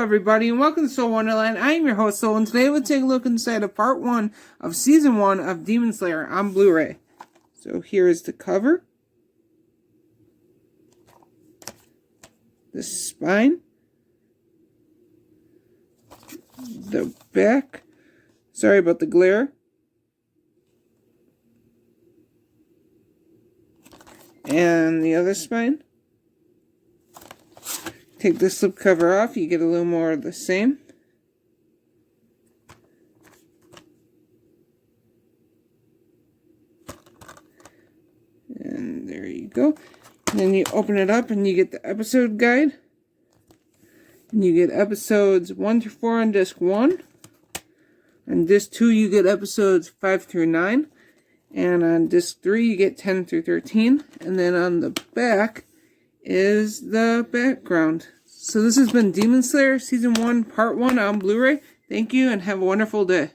everybody, and welcome to Soul Wonderland. I am your host, Soul, and today we'll take a look inside of part 1 of Season 1 of Demon Slayer on Blu-ray. So here is the cover. The spine. The back. Sorry about the glare. And the other spine. Take the slipcover off, you get a little more of the same. And there you go. And then you open it up and you get the episode guide. And you get episodes 1 through 4 on disc 1. On disc 2 you get episodes 5 through 9. And on disc 3 you get 10 through 13. And then on the back is the background. So this has been Demon Slayer Season 1 Part 1 on Blu-ray. Thank you and have a wonderful day.